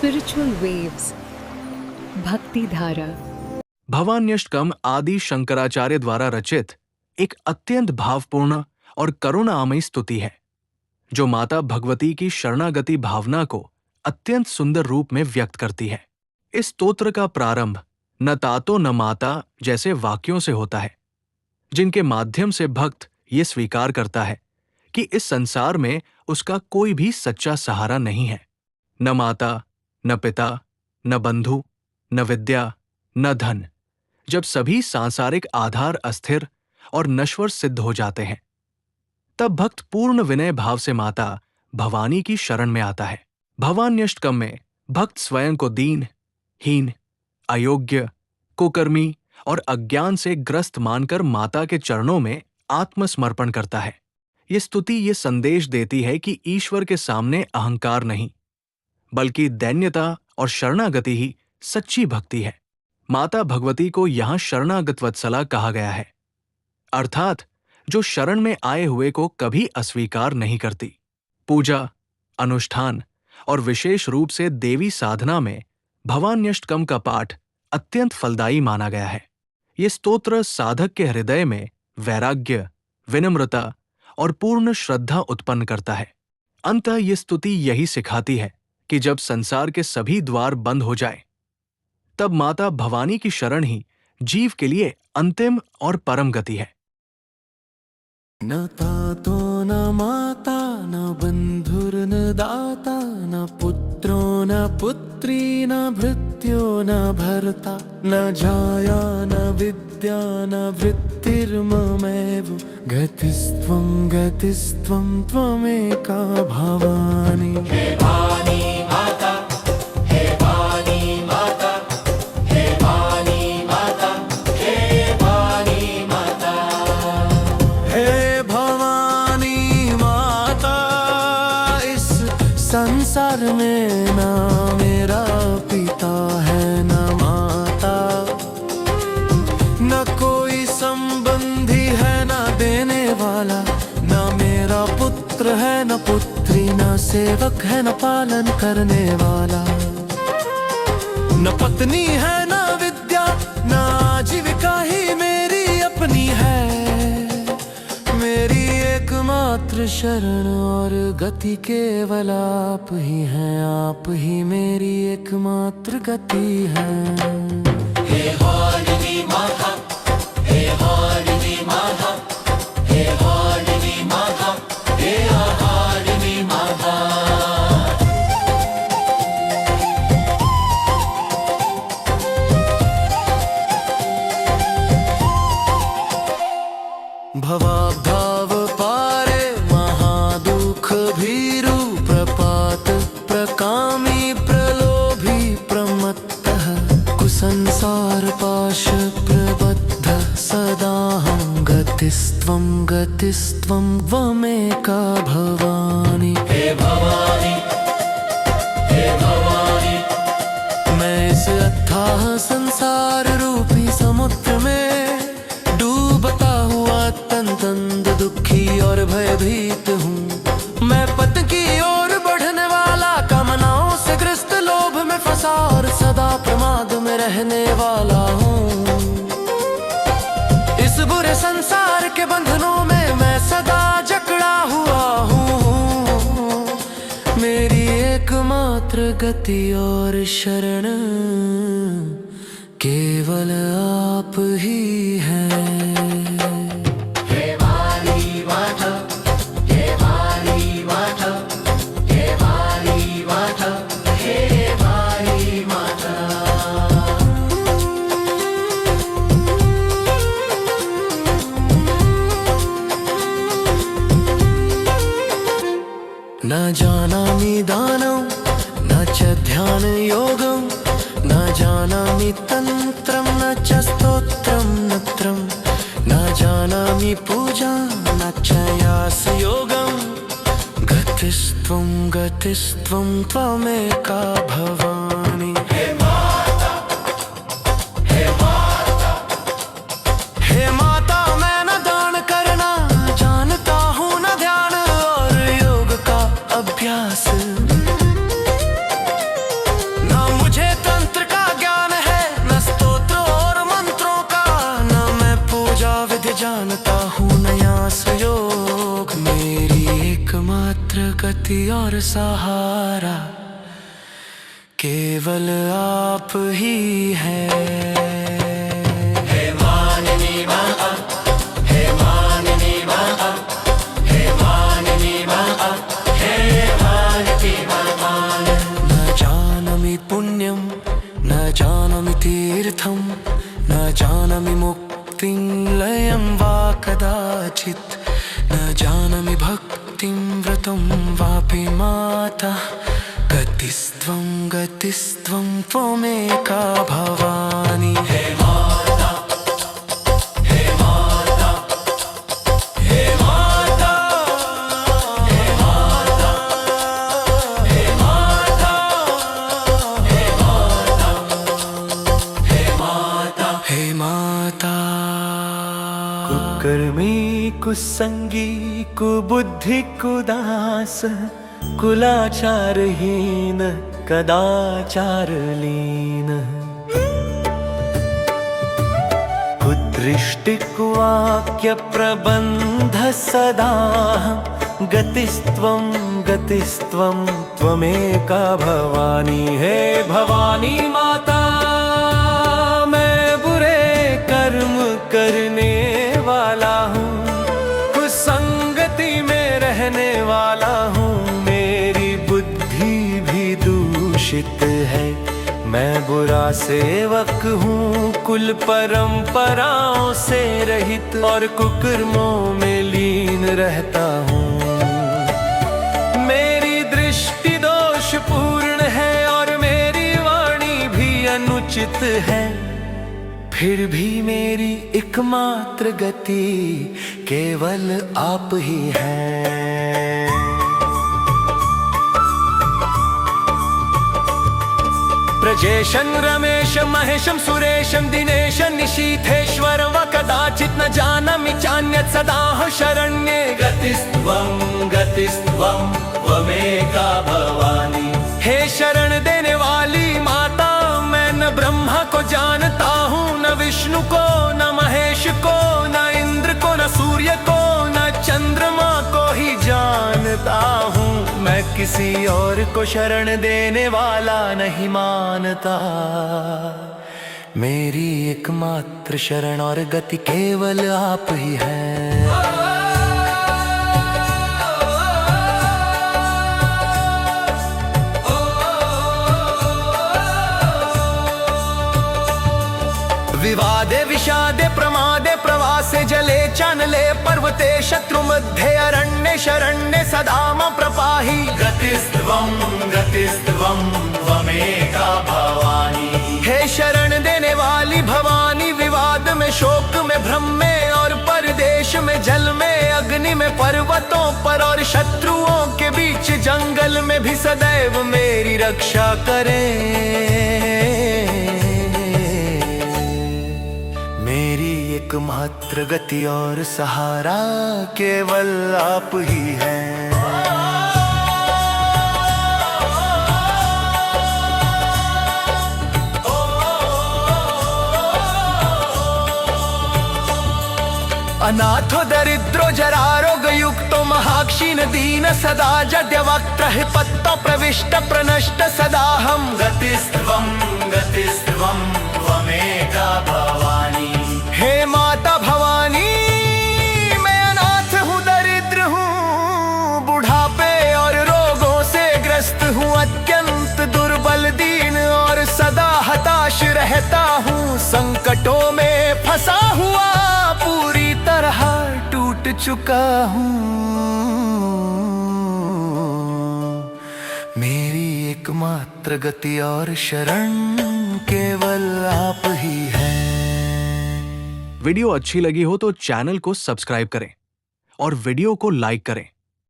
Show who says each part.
Speaker 1: Spiritual waves. भक्ति धारा।
Speaker 2: भवान्यष्टकम आदि शंकराचार्य द्वारा रचित एक अत्यंत भावपूर्ण और करुणामयी स्तुति है जो माता भगवती की शरणागति भावना को अत्यंत सुंदर रूप में व्यक्त करती है। इस स्तोत्र का प्रारंभ न तातो न माता जैसे वाक्यों से होता है जिनके माध्यम से भक्त ये स्वीकार करता है कि इस संसार में उसका कोई भी सच्चा सहारा नहीं है। न माता, न पिता, न बंधु, न विद्या, न धन। जब सभी सांसारिक आधार अस्थिर और नश्वर सिद्ध हो जाते हैं तब भक्त पूर्ण विनय भाव से माता भवानी की शरण में आता है। भवान्यष्टकम में भक्त स्वयं को दीन, हीन, अयोग्य, कुकर्मी और अज्ञान से ग्रस्त मानकर माता के चरणों में आत्मसमर्पण करता है। ये स्तुति ये संदेश देती है कि ईश्वर के सामने अहंकार नहीं बल्कि दैन्यता और शरणागति ही सच्ची भक्ति है। माता भगवती को यहाँ शरणागत वत्सला कहा गया है, अर्थात जो शरण में आए हुए को कभी अस्वीकार नहीं करती। पूजा, अनुष्ठान और विशेष रूप से देवी साधना में भवान्यष्टकम का पाठ अत्यंत फलदायी माना गया है। ये स्तोत्र साधक के हृदय में वैराग्य, विनम्रता और पूर्ण श्रद्धा उत्पन्न करता है। अंततः ये स्तुति यही सिखाती है कि जब संसार के सभी द्वार बंद हो जाएं, तब माता भवानी की शरण ही जीव के लिए अंतिम और परम गति है।
Speaker 3: न तातो न माता न बंधुर्न दाता न पुत्रो न पुत्री न भृत्यो न भर्ता न जाया न विद्या न वृत्तिर्ममेव गतिस्त्वं त्वमेका भवानी। हे भवानी माता, हे भवानी माता, हे भवानी माता, हे भवानी माता, हे भवानी माता। इस संसार में ना मेरा पिता है न माता, न कोई संबंधी है न देने वाला, न मेरा पुत्र है न पुत्री, न सेवक है न पालन करने वाला, न पत्नी है न विद्या, न आजीविका ही मेरी अपनी है। मेरी एकमात्र शरण और गति केवल आप ही हैं, आप ही मेरी एकमात्र गति है। हे हारिणी माता, हे हारिणी माता, हे हारिणी माता, हे हारिणी माता। भवाब्धाव पारे महादुख भीरु प्रपात प्रकामी प्रलोभी प्रमत्तः कुसंसार पाश प्रबद्ध सदाहं गतिस्त्वं त्वमेका भवानी। हे भवानी, हे भवानी। मैं इस अथाह संसार रूपी समुद्र में डूबता हुआ तंद दुखी और भयभीत हूँ। मैं पद की ओर बढ़ने वाला, कामनाओं से ग्रस्त, लोभ में फंसा और सदा प्रमाद में रहने वाला हूँ। इस बुरे संसार के बंधनों में मैं सदा जकड़ा हुआ हूँ। मेरी एकमात्र गति और शरण केवल आप ही हैं। न जानामि दानं न च ध्यान योगं, न जानामि तंत्रं न च स्तोत्रं नत्रं, न जानामि पूजा न च यास योगं। गतिस्त्वं त्वमेका भवानी। हे माता, हे माता, हे माता। मैं न दान करना जानता हूँ न ध्यान और योग का अभ्यास। गति और सहारा केवल आप ही हैं। हे माननी माँ, हे माननी माँ, हे माननी माँ, हे मानती माँ। न जानमि पुण्यं न जानमि तीर्थं न जानमि मुक्तिं लयं वा कदाचित् न जानमि भक्तिं व्रतं वापि माता। गतिस्त्वं त्वमेका भवानी। हे माता, हे माता, हे माता, हे माता, हे माता, हे माता, हे माता, हे माता। कुकर्मी कुसंगी कुबुद्धि कुदास कुलाचारहीन कदाचारलीन कुदृष्टि कुवाक्य प्रबंध सदा गतिस्त्वं त्वमेका भवानी। हे भवानी माता, मैं बुरे कर्म करने वाला हूँ, कुसंगति में रहने वाला हूँ, है मैं बुरा सेवक हूँ, कुल परंपराओं से रहित और कुकर्मों में लीन रहता हूँ। मेरी दृष्टि दोष पूर्ण है और मेरी वाणी भी अनुचित है, फिर भी मेरी एकमात्र गति केवल आप ही हैं। प्रजेशं रमेशं महेशं सुरेशं दिनेशं निशीथेश्वर व कदाचित् न जानामि चान्यत् सदाह शरण्ये। गतिस्त्वं त्वमेका भवानी। हे शरण देने वाली माता, मैं न ब्रह्मा को जानता हूँ, न विष्णु को, न महेश को, न इंद्र को, न सूर्य को, न चंद्रमा को ही जानता हूँ। मैं किसी और को शरण देने वाला नहीं मानता, मेरी एकमात्र शरण और गति केवल आप ही हैं। विवादे विषादे प्रमादे प्रवासे जले चानले पर्वते शत्रु मध्ये अरण्ये शरण्ये सदा मां प्रपाहि। गतिस्त्वं त्वमेका भवानी। हे शरण देने वाली भवानी, विवाद में शोक में भ्रम में और परदेश में जल में अग्नि में पर्वतों पर और शत्रुओं के बीच जंगल में भी सदैव मेरी रक्षा करें। मेरी एकमात्र गति और सहारा केवल आप ही हैं। अनाथो दरिद्रो जरारोग युक्तो महाक्षीण दीन सदा जड्यवक्त्र पत्तो प्रविष्ट प्रनष्ट सदाहं। गतिस्त्वं त्वमेका भवानी। हे माता भवानी, मैं अनाथ हूँ, दरिद्र हूँ, बुढ़ापे और रोगों से ग्रस्त हूँ, अत्यंत दुर्बल दीन और सदा हताश रहता हूँ, संकटों में फंसा हुआ पूरी तरह टूट चुका हूँ। मेरी एकमात्र गति और शरण केवल आप ही हैं।
Speaker 2: वीडियो अच्छी लगी हो तो चैनल को सब्सक्राइब करें और वीडियो को लाइक करें।